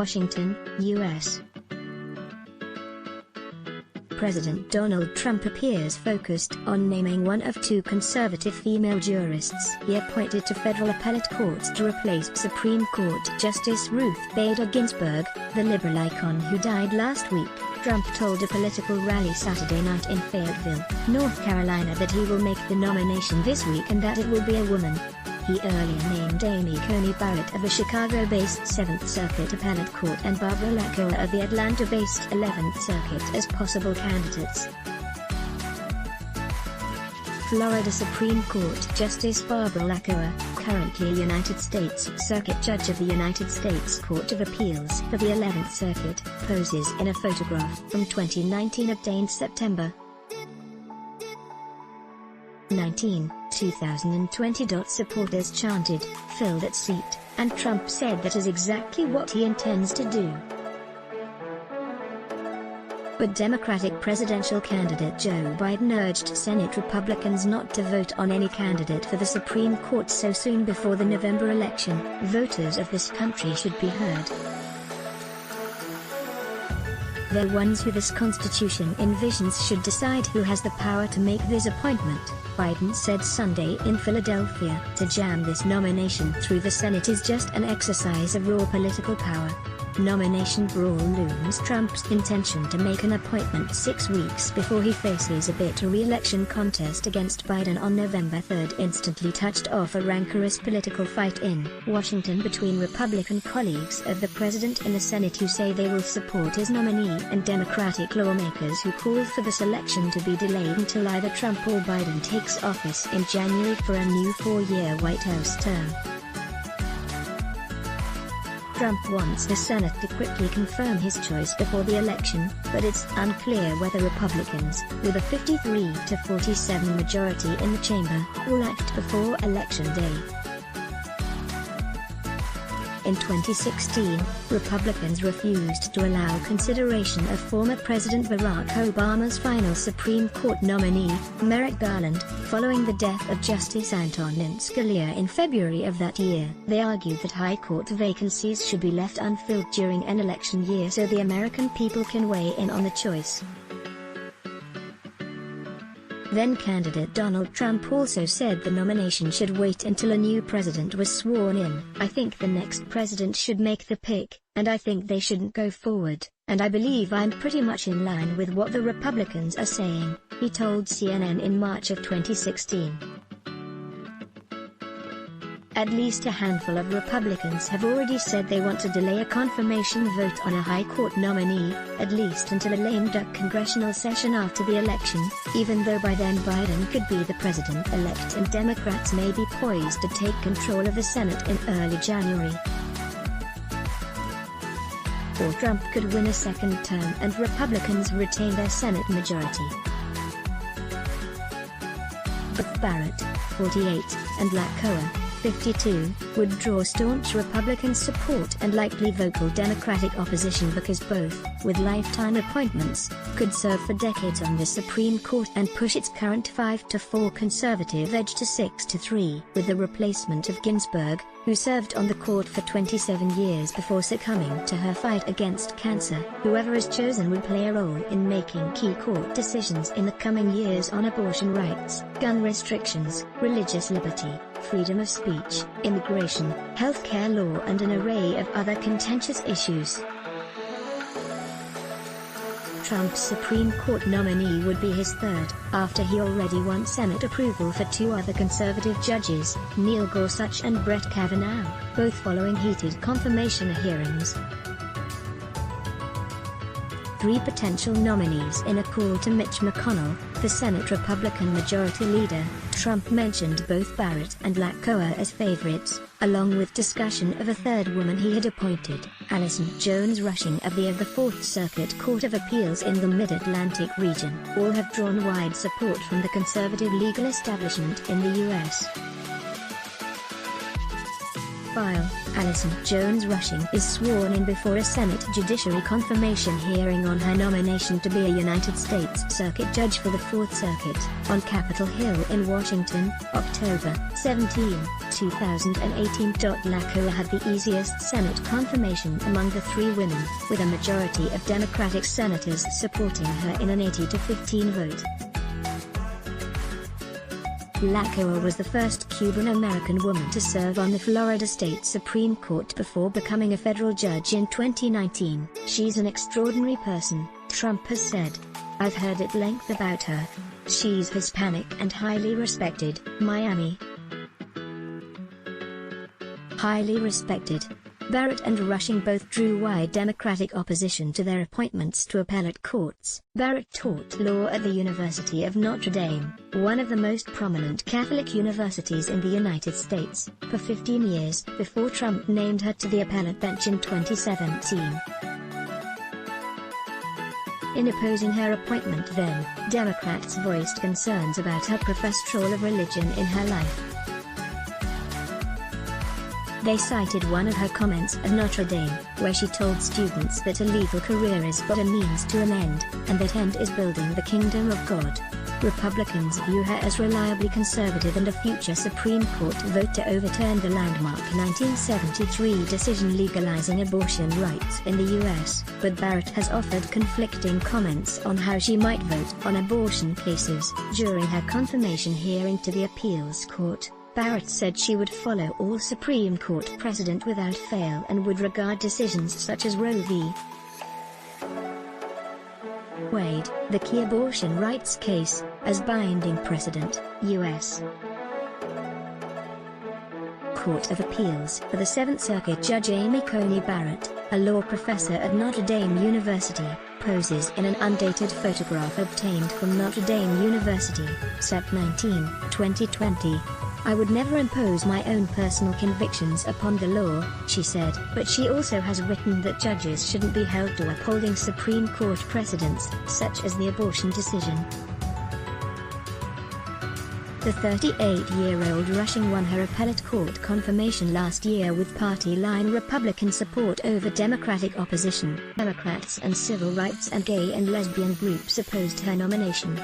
Washington, U.S. President Donald Trump appears focused on naming one of two conservative female jurists he appointed to federal appellate courts to replace Supreme Court Justice Ruth Bader Ginsburg, the liberal icon who died last week. Trump told a political rally Saturday night in Fayetteville, North Carolina that he will make the nomination this week and that it will be a woman. He earlier named Amy Coney Barrett of the Chicago-based 7th Circuit Appellate Court and Barbara Lacoa of the Atlanta-based 11th Circuit as possible candidates. Florida Supreme Court Justice Barbara Lacoa, currently a United States Circuit Judge of the United States Court of Appeals for the 11th Circuit, poses in a photograph from 2019 obtained September 19, 2020. Supporters chanted, "Fill that seat," and Trump said that is exactly what he intends to do. But Democratic presidential candidate Joe Biden urged Senate Republicans not to vote on any candidate for the Supreme Court so soon before the November election. Voters of this country should be heard. They're ones who this Constitution envisions should decide who has the power to make this appointment, Biden said Sunday in Philadelphia. To jam this nomination through the Senate is just an exercise of raw political power. Nomination brawl looms. Trump's intention to make an appointment 6 weeks before he faces a bitter re-election contest against Biden on November 3 instantly touched off a rancorous political fight in Washington between Republican colleagues of the president in the Senate who say they will support his nominee and Democratic lawmakers who call for this election to be delayed until either Trump or Biden takes office in January for a new 4-year White House term. Trump wants the Senate to quickly confirm his choice before the election, but it's unclear whether Republicans, with a 53-47 majority in the chamber, will act before Election Day. In 2016, Republicans refused to allow consideration of former President Barack Obama's final Supreme Court nominee, Merrick Garland, following the death of Justice Antonin Scalia in February of that year. They argued that high court vacancies should be left unfilled during an election year so the American people can weigh in on the choice. Then-candidate Donald Trump also said the nomination should wait until a new president was sworn in. "I think the next president should make the pick, and I think they shouldn't go forward, and I believe I'm pretty much in line with what the Republicans are saying," he told CNN in March of 2016. At least a handful of Republicans have already said they want to delay a confirmation vote on a high court nominee, at least until a lame duck congressional session after the election, even though by then Biden could be the president-elect and Democrats may be poised to take control of the Senate in early January. Or Trump could win a second term and Republicans retain their Senate majority. But Barrett, 48, and Lacoa, 52, would draw staunch Republican support and likely vocal Democratic opposition because both, with lifetime appointments, could serve for decades on the Supreme Court and push its current 5-4 conservative edge to 6-3. With the replacement of Ginsburg, who served on the court for 27 years before succumbing to her fight against cancer, whoever is chosen will play a role in making key court decisions in the coming years on abortion rights, gun restrictions, religious liberty, freedom of speech, immigration, healthcare law and an array of other contentious issues. Trump's Supreme Court nominee would be his third, after he already won Senate approval for two other conservative judges, Neil Gorsuch and Brett Kavanaugh, both following heated confirmation hearings. 3 potential nominees in a call to Mitch McConnell, the Senate Republican Majority Leader. Trump mentioned both Barrett and Lacoa as favorites, along with discussion of a third woman he had appointed, Allison Jones Rushing of the 4th Circuit Court of Appeals in the Mid-Atlantic region. All have drawn wide support from the conservative legal establishment in the U.S. File Allison Jones Rushing is sworn in before a Senate Judiciary confirmation hearing on her nomination to be a United States Circuit Judge for the Fourth Circuit, on Capitol Hill in Washington, October 17, 2018. LaCoa had the easiest Senate confirmation among the three women, with a majority of Democratic senators supporting her in an 80-15 vote. LaCoa was the first Cuban-American woman to serve on the Florida State Supreme Court before becoming a federal judge in 2019. "She's an extraordinary person," Trump has said. "I've heard at length about her. She's Hispanic and highly respected." Miami. Highly respected. Barrett and Rushing both drew wide Democratic opposition to their appointments to appellate courts. Barrett taught law at the University of Notre Dame, one of the most prominent Catholic universities in the United States, for 15 years, before Trump named her to the appellate bench in 2017. In opposing her appointment then, Democrats voiced concerns about her professed role of religion in her life. They cited one of her comments at Notre Dame, where she told students that a legal career is but a means to an end, and that end is building the kingdom of God. Republicans view her as reliably conservative and a future Supreme Court vote to overturn the landmark 1973 decision legalizing abortion rights in the U.S., but Barrett has offered conflicting comments on how she might vote on abortion cases. During her confirmation hearing to the appeals court, Barrett said she would follow all Supreme Court precedent without fail and would regard decisions such as Roe v. Wade, the key abortion rights case, as binding precedent. U.S. Court of Appeals for the Seventh Circuit Judge Amy Coney Barrett, a law professor at Notre Dame University, poses in an undated photograph obtained from Notre Dame University, Sept. 19, 2020. "I would never impose my own personal convictions upon the law," she said, but she also has written that judges shouldn't be held to upholding Supreme Court precedents, such as the abortion decision. The 38-year-old Rushing won her appellate court confirmation last year with party-line Republican support over Democratic opposition. Democrats and civil rights and gay and lesbian groups opposed her nomination.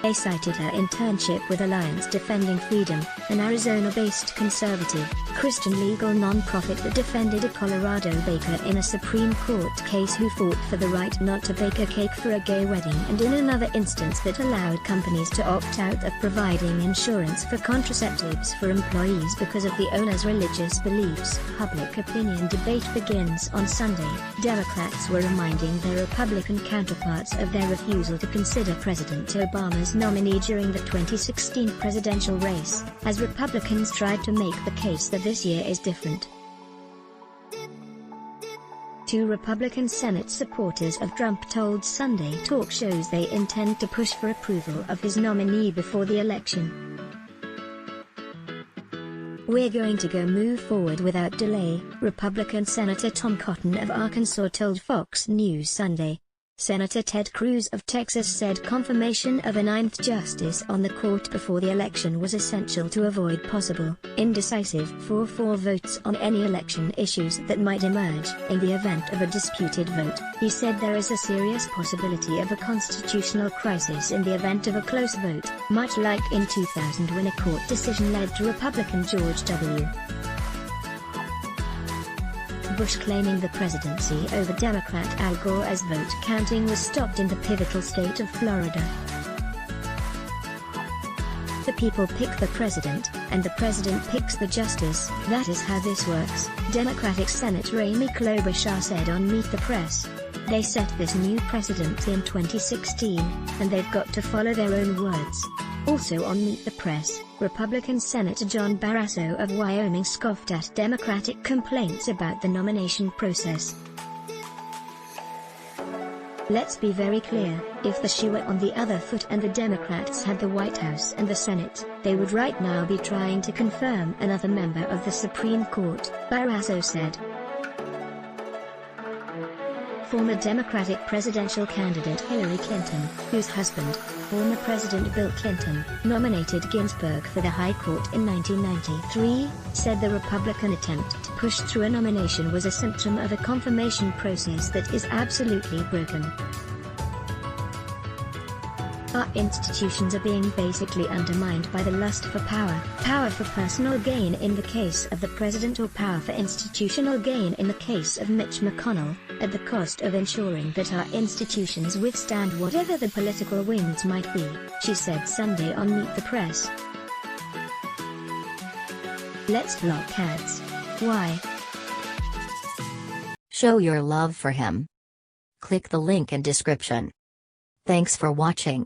They cited her internship with Alliance Defending Freedom, an Arizona-based conservative, Christian legal non-profit that defended a Colorado baker in a Supreme Court case who fought for the right not to bake a cake for a gay wedding, and in another instance that allowed companies to opt out of providing insurance for contraceptives for employees because of the owner's religious beliefs. Public opinion debate begins on Sunday. Democrats were reminding their Republican counterparts of their refusal to consider President Obama's nominee during the 2016 presidential race, as Republicans tried to make the case that this year is different. Two Republican Senate supporters of Trump told Sunday talk shows they intend to push for approval of his nominee before the election. "We're going to move forward without delay," Republican Senator Tom Cotton of Arkansas told Fox News Sunday. Senator Ted Cruz of Texas said confirmation of a ninth justice on the court before the election was essential to avoid possible, indecisive 4-4 votes on any election issues that might emerge in the event of a disputed vote. He said there is a serious possibility of a constitutional crisis in the event of a close vote, much like in 2000 when a court decision led to Republican George W. Bush claiming the presidency over Democrat Al Gore as vote counting was stopped in the pivotal state of Florida. The people pick the president, and the president picks the justice. That is how this works, Democratic Senator Amy Klobuchar said on Meet the Press. They set this new precedent in 2016, and they've got to follow their own words. Also on Meet the Press, Republican Senator John Barrasso of Wyoming scoffed at Democratic complaints about the nomination process. "Let's be very clear, if the shoe were on the other foot and the Democrats had the White House and the Senate, they would right now be trying to confirm another member of the Supreme Court," Barrasso said. Former Democratic presidential candidate Hillary Clinton, whose husband, former President Bill Clinton, nominated Ginsburg for the High Court in 1993, said the Republican attempt to push through a nomination was a symptom of a confirmation process that is absolutely broken. Our institutions are being basically undermined by the lust for power. Power for personal gain in the case of the president, or power for institutional gain in the case of Mitch McConnell, at the cost of ensuring that our institutions withstand whatever the political winds might be, she said Sunday on Meet the Press. Let's block ads. Why? Show your love for him. Click the link in description. Thanks for watching.